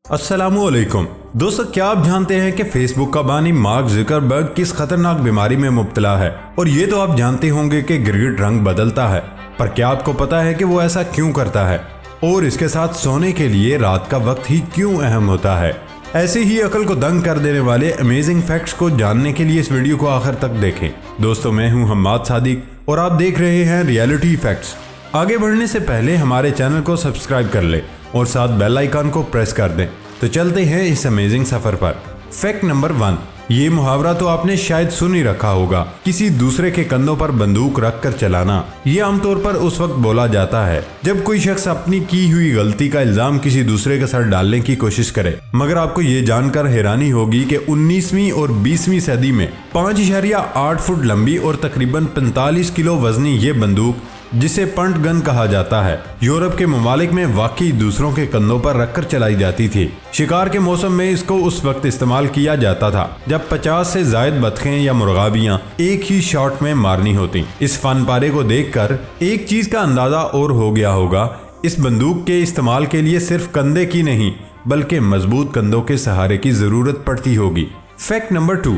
अस्सलामुअलैकुम दोस्तों, क्या आप जानते हैं कि फेसबुक का बानी मार्क जुकरबर्ग किस खतरनाक बीमारी में मुब्तला है। और ये तो आप जानते होंगे कि गिरगिट रंग बदलता है, पर क्या आपको पता है कि वो ऐसा क्यों करता है और इसके साथ सोने के लिए रात का वक्त ही क्यों अहम होता है। ऐसे ही अकल को दंग कर देने वाले अमेजिंग फैक्ट्स को जानने के लिए इस वीडियो को आखिर तक देखें। दोस्तों, मैं हूं हम्माद सादिक और आप देख रहे हैं रियलिटी फैक्ट्स। आगे बढ़ने से पहले हमारे चैनल को सब्सक्राइब कर ले और साथ बेल आइकन को प्रेस कर दें। तो चलते हैं इस अमेजिंग सफर पर। फैक्ट नंबर 1, ये मुहावरा तो आपने शायद सुन ही रखा होगा, किसी दूसरे के कंधों पर बंदूक रख कर चलाना। ये आमतौर पर उस वक्त बोला जाता है जब कोई शख्स अपनी की हुई गलती का इल्जाम किसी दूसरे के सर डालने की कोशिश करे। मगर आपको ये जानकर हैरानी होगी कि 19वीं और 20वीं सदी में 5.8 फुट लंबी और तकरीबन 45 किलो वजनी ये बंदूक, जिसे पंट गन कहा जाता है, यूरोप के ममालिक में वाकई दूसरों के कंधों पर रखकर चलाई जाती थी। शिकार के मौसम में इसको उस वक्त इस्तेमाल किया जाता था जब 50 से ज्यादा बतखें या मुर्गाबियां एक ही शॉट में मारनी होती। इस फन पारे को देखकर एक चीज का अंदाजा और हो गया होगा, इस बंदूक के इस्तेमाल के लिए सिर्फ कंधे की नहीं बल्कि मजबूत कंधों के सहारे की जरूरत पड़ती होगी। फैक्ट नंबर 2,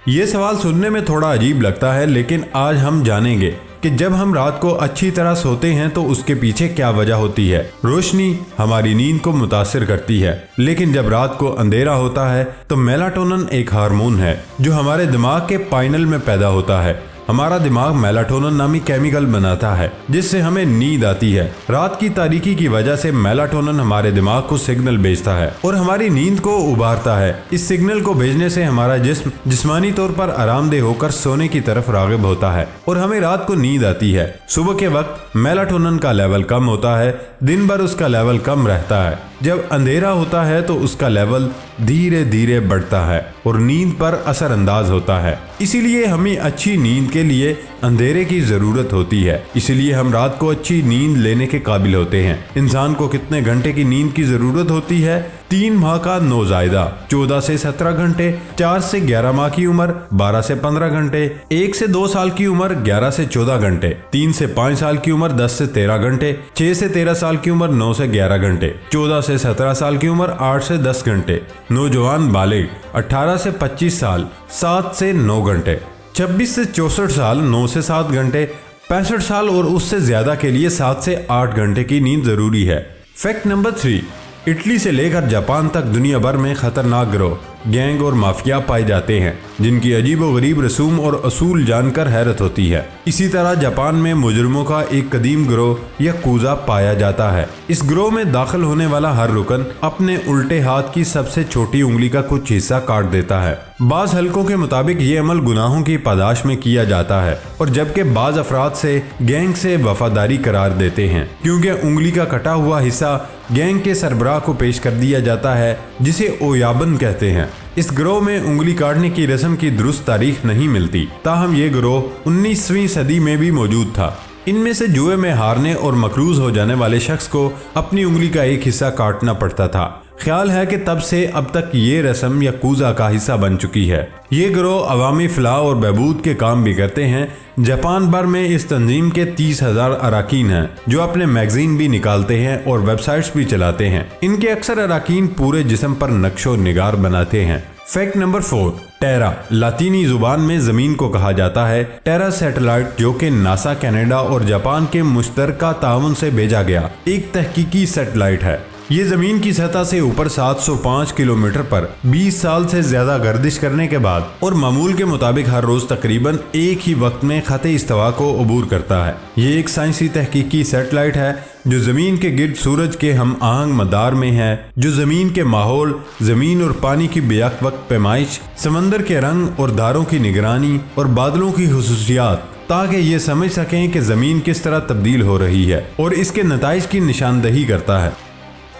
ये सवाल सुनने में थोड़ा अजीब लगता है, लेकिन आज हम जानेंगे कि जब हम रात को अच्छी तरह सोते हैं तो उसके पीछे क्या वजह होती है। रोशनी हमारी नींद को मुतासिर करती है, लेकिन जब रात को अंधेरा होता है तो मेलाटोनिन एक हार्मोन है जो हमारे दिमाग के पाइनल में पैदा होता है। हमारा दिमाग मेलाटोनिन नामी केमिकल बनाता है जिससे हमें नींद आती है। रात की तारीकी की वजह से मेलाटोनिन हमारे दिमाग को सिग्नल भेजता है और हमारी नींद को उभारता है। इस सिग्नल को भेजने से हमारा जिस्म जिस्मानी तौर पर आरामदेह होकर सोने की तरफ राग़िब होता है और हमें रात को नींद आती है। सुबह के वक्त मेलाटोनिन का लेवल कम होता है, दिन भर उसका लेवल कम रहता है। जब अंधेरा होता है तो उसका लेवल धीरे धीरे बढ़ता है और नींद पर असर अंदाज होता है। इसीलिए हमें अच्छी नींद के लिए अंधेरे की जरूरत होती है। इसीलिए हम रात को अच्छी नींद लेने के काबिल होते हैं। इंसान को कितने घंटे की नींद की जरूरत होती है? 3 माह का नौजायदा 14 से 17 घंटे, 4 से 11 माह की उम्र 12 से 15 घंटे, 1 से 2 साल की उम्र 11 से 14 घंटे, 3 से 5 साल की उम्र 10 से 13 घंटे, 6 से 13 साल की उम्र 9 से 11 घंटे, 14 से 17 साल की उम्र 8 से 10 घंटे, नौजवान बालिग 18 से 25 साल 7 से 9 घंटे, 26 से 64 साल 9 से 7 घंटे, 65 साल और उससे ज्यादा के लिए 7 से 8 घंटे की नींद जरूरी है। फैक्ट नंबर 3, इटली से लेकर जापान तक दुनिया भर में खतरनाक गिरोह, गैंग और माफिया पाए जाते हैं जिनकी अजीबोगरीब रसूम और असूल जानकर हैरत होती है। इसी तरह जापान में मुजरिमों का एक कदीम गिरोह या कूजा पाया जाता है। इस गिरोह में दाखिल होने वाला हर रुकन अपने उल्टे हाथ की सबसे छोटी उंगली का कुछ हिस्सा काट देता है। बाज हलकों के मुताबिक ये अमल गुनाहों की पादाश में किया जाता है और जबकि बाज अफराद से गैंग से वफादारी करार देते हैं, क्योंकि उंगली का कटा हुआ हिस्सा गैंग के सरबराह को पेश कर दिया जाता है जिसे ओयाबन कहते हैं। इस गिरोह में उंगली काटने की रस्म की दुरुस्त तारीख नहीं मिलती, ताहम ये गिरोह 19वीं सदी में भी मौजूद था। इनमें से जुए में हारने और मकरूज हो जाने वाले शख्स को अपनी उंगली का एक हिस्सा काटना पड़ता था। ख्याल है कि तब से अब तक ये रस्म या कूजा का हिस्सा बन चुकी है। ये गिरोह अवामी फलाह और बहबूद के काम भी करते हैं। जापान भर में इस तंजीम के 30,000 अराकीन हैं जो अपने मैगजीन भी निकालते हैं और वेबसाइट्स भी चलाते हैं। इनके अक्सर अराकीन पूरे जिस्म पर नक्शो निगार बनाते हैं। फैक्ट नंबर 4, टेरा लातीनी जुबान में जमीन को कहा जाता है। टेरा सैटेलाइट जो कि नासा, कनाडा और जापान के मुश्तरका ताउन से भेजा गया एक तहकीकी सैटेलाइट है। ये जमीन की सतह से ऊपर 705 किलोमीटर पर 20 साल से ज्यादा गर्दिश करने के बाद और मामूल के मुताबिक हर रोज तकरीबन एक ही वक्त में खते इस्तवा को अबूर करता है। ये एक साइंसी तहकीकी सैटेलाइट है जो जमीन के गिर्द सूरज के हम आहंग मदार में है, जो जमीन के माहौल, जमीन और पानी की बेअक वक्त पैमाइश, समंदर के रंग और धारों की निगरानी और बादलों की खुसूसियात, ताकि ये समझ सकें कि जमीन किस तरह तब्दील हो रही है और इसके नताइज की निशानदही करता है।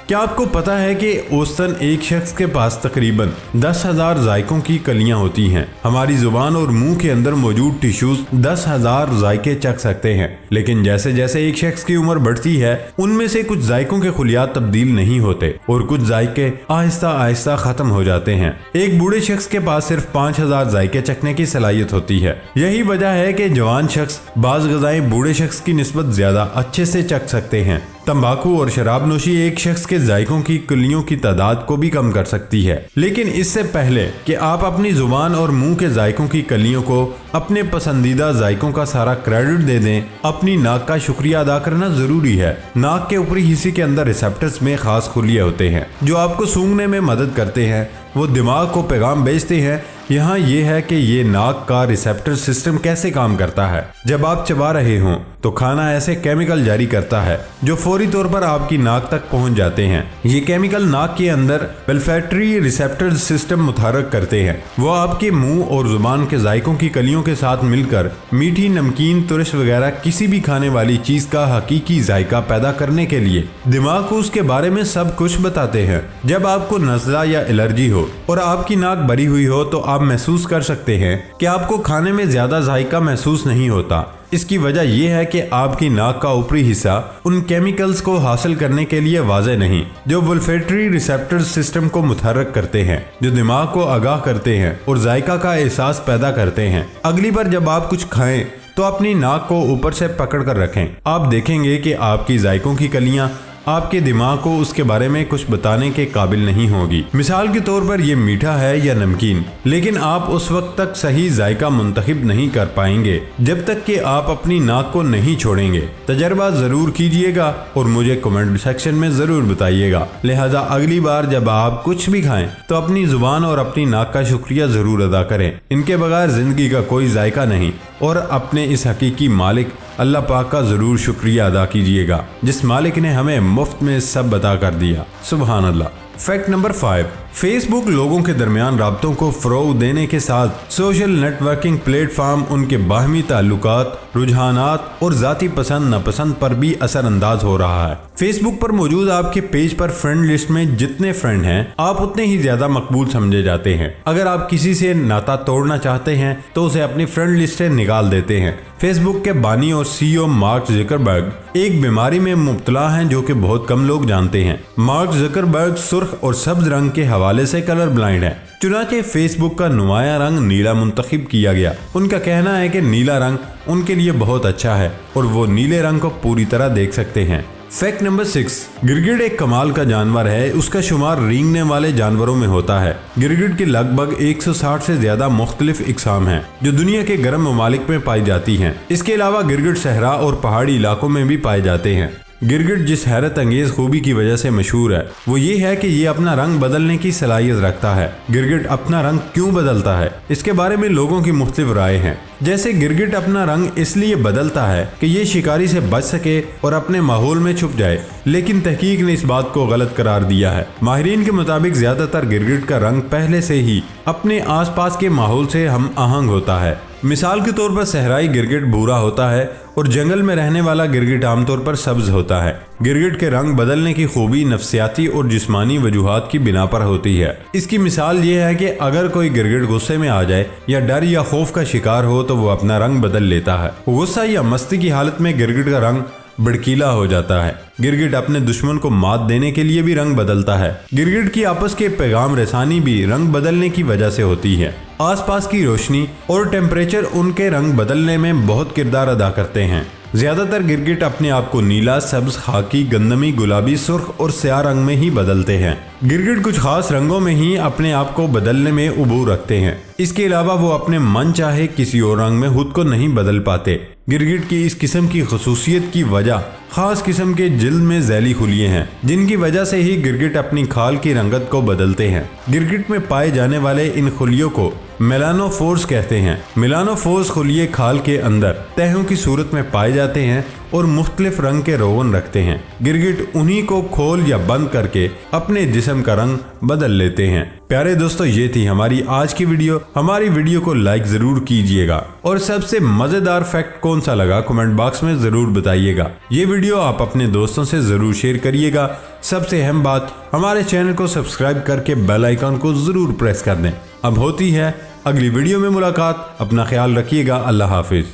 क्या आपको पता है कि औसतन एक शख्स के पास तकरीबन 10,000 जायकों की कलियां होती हैं। हमारी जुबान और मुंह के अंदर मौजूद टिश्यूज 10,000 जायके चख सकते हैं, लेकिन जैसे जैसे एक शख्स की उम्र बढ़ती है उनमें से कुछ जायकों के खुलियात तब्दील नहीं होते और कुछ जायके आहिस्ता आहिस्ता खत्म हो जाते हैं। एक बूढ़े शख्स के पास सिर्फ 5,000 जायके चखने की सलाहियत होती है। यही वजह है कि जवान शख्स बाज गजाएं बूढ़े शख्स की निस्बत ज्यादा अच्छे से चख सकते हैं। तंबाकू और शराब नोशी एक शख्स के जायकों की कुल्लियों की तादाद को भी कम कर सकती है, लेकिन इससे पहले कि आप अपनी जुबान और मुंह के जायकों की कलियों को अपने पसंदीदा जायकों का सारा क्रेडिट दे दें, अपनी नाक का शुक्रिया अदा करना जरूरी है। नाक के ऊपरी हिस्से के अंदर रिसेप्टर्स में खास खुलिये होते हैं जो आपको सूंघने में मदद करते हैं। वो दिमाग को पैगाम भेजते हैं। यहाँ ये है कि ये नाक का रिसेप्टर सिस्टम कैसे काम करता है। जब आप चबा रहे हों तो खाना ऐसे केमिकल जारी करता है जो फौरी तौर पर आपकी नाक तक पहुंच जाते हैं। ये केमिकल नाक के अंदर वेलफेटरी रिसेप्टर सिस्टम मुतहरक करते हैं। वो आपके मुंह और जुबान के जायकों की कलियों के साथ मिलकर मीठी, नमकीन, तुरश वगैरह किसी भी खाने वाली चीज का हकीकी जायका पैदा करने के लिए दिमाग को उसके बारे में सब कुछ बताते हैं। जब आपको नज़ला या एलर्जी हो और आपकी नाक भरी हुई हो तो आप महसूस कर सकते हैं कि आपको खाने में ज्यादा जायका महसूस नहीं होता। इसकी वजह यह है कि आपकी नाक का ऊपरी हिस्सा उन केमिकल्स को हासिल करने के लिए वाज़े नहीं जो वोल्फेटरी रिसेप्टर सिस्टम को मुतहर्रिक करते हैं, जो दिमाग को आगाह करते हैं और जायका का एहसास पैदा करते हैं। अगली बार जब आप कुछ खाएं तो अपनी नाक को ऊपर से पकड़ कर रखें। आप देखेंगे कि आपकी जायकों की कलियां आपके दिमाग को उसके बारे में कुछ बताने के काबिल नहीं होगी। मिसाल के तौर पर यह मीठा है या नमकीन, लेकिन आप उस वक्त तक सही जायका मुंतखब नहीं कर पाएंगे जब तक कि आप अपनी नाक को नहीं छोड़ेंगे। तजर्बा जरूर कीजिएगा और मुझे कमेंट सेक्शन में जरूर बताइएगा। लिहाजा अगली बार जब आप कुछ भी खाएं तो अपनी जुबान और अपनी नाक का शुक्रिया जरूर अदा करें। इनके बगैर जिंदगी का कोई जायका नहीं। और अपने इस हकीकी मालिक अल्लाह पाक का जरूर शुक्रिया अदा कीजिएगा जिस मालिक ने हमें मुफ्त में सब बता कर दिया। सुभान अल्लाह। फैक्ट नंबर 5, फेसबुक लोगों के दरमियान राब्तों को फ़रोग़ देने के साथ सोशल नेटवर्किंग प्लेटफॉर्म उनके बाहमी ताल्लुकात, रुझानात और ज़ाती पसंद नापसंद पर भी असरअंदाज हो रहा है। फेसबुक पर मौजूद आपके पेज पर फ्रेंड लिस्ट में जितने फ्रेंड हैं आप उतने ही ज्यादा मकबूल समझे जाते हैं। अगर आप किसी से नाता तोड़ना चाहते हैं तो उसे अपनी फ्रेंड लिस्ट से निकाल देते हैं। फेसबुक के बानी और CEO मार्क ज़करबर्ग एक बीमारी में मुब्तला हैं जो कि बहुत कम लोग जानते हैं। मार्क ज़करबर्ग सुर्ख और सब्ज रंग के हवाले से कलर ब्लाइंड है। चुनांचे फेसबुक का नुमाया रंग नीला मुंतखब किया गया। उनका कहना है कि नीला रंग उनके लिए बहुत अच्छा है और वो नीले रंग को पूरी तरह देख सकते हैं। फैक्ट नंबर 6, गिरगिट एक कमाल का जानवर है। उसका शुमार रेंगने वाले जानवरों में होता है। गिरगिट के लगभग 160 से ज्यादा मुख्तलिफ इकसाम हैं जो दुनिया के गर्म ममालिक में पाई जाती हैं। इसके अलावा गिरगिट सहरा और पहाड़ी इलाकों में भी पाए जाते हैं। गिरगिट जिस हैरत अंगेज खूबी की वजह से मशहूर है वो ये है कि ये अपना रंग बदलने की सलाहियत रखता है। गिरगिट अपना रंग क्यों बदलता है इसके बारे में लोगों की मुख्तलिफ राय हैं। जैसे गिरगिट अपना रंग इसलिए बदलता है कि ये शिकारी से बच सके और अपने माहौल में छुप जाए, लेकिन तहकीक ने इस बात को गलत करार दिया है। माहिरीन के मुताबिक ज्यादातर गिरगिट का रंग पहले से ही अपने आसपास के माहौल से हम आहंग होता है। मिसाल के तौर पर सहराई गिरगिट भूरा होता है और जंगल में रहने वाला गिरगिट आमतौर पर सब्ज होता है। गिरगिट के रंग बदलने की खूबी नफ्सियाती और जिस्मानी वजूहात की बिना पर होती है। इसकी मिसाल ये है कि अगर कोई गिरगिट गुस्से में आ जाए या डर या खौफ का शिकार हो तो वो अपना रंग बदल लेता है। गुस्सा या मस्ती की हालत में गिरगिट का रंग भड़कीला हो जाता है। गिरगिट अपने दुश्मन को मात देने के लिए भी रंग बदलता है। गिरगिट की आपस के पैगाम रसानी भी रंग बदलने की वजह से होती है। आसपास की रोशनी और टेम्परेचर उनके रंग बदलने में बहुत किरदार अदा करते हैं। ज्यादातर गिरगिट अपने आप को नीला, सब्ज, खाकी, गंदमी, गुलाबी, सुर्ख और स्याह रंग में ही बदलते हैं। गिरगिट कुछ खास रंगों में ही अपने आप को बदलने में उबूर रखते हैं। इसके अलावा वो अपने मन चाहे किसी और रंग में खुद को नहीं बदल पाते। गिरगिट की इस किस्म की खसूसियत की वजह खास किस्म के जिल्द में जैली खुलिये हैं जिनकी वजह से ही गिरगिट अपनी खाल की रंगत को बदलते हैं। गिरगिट में पाए जाने वाले इन खुलियों को मेलानोफोर्स कहते हैं। मेलानोफोर्स खुलिये खाल के अंदर तहों की सूरत में पाए जाते हैं और मुख्तलिफ रंग के रोगन रखते हैं। गिरगिट उन्हीं को खोल या बंद करके अपने जिस्म का रंग बदल लेते हैं। प्यारे दोस्तों, ये थी हमारी आज की वीडियो। हमारी वीडियो को लाइक जरूर कीजिएगा और सबसे मजेदार फैक्ट कौन सा लगा कमेंट बॉक्स में जरूर बताइएगा। ये वीडियो आप अपने दोस्तों से जरूर शेयर करिएगा। सबसे अहम बात, हमारे चैनल को सब्सक्राइब करके बेल आइकन को जरूर प्रेस कर दें। अब होती है अगली वीडियो में मुलाकात। अपना ख्याल रखिएगा। अल्लाह हाफिज।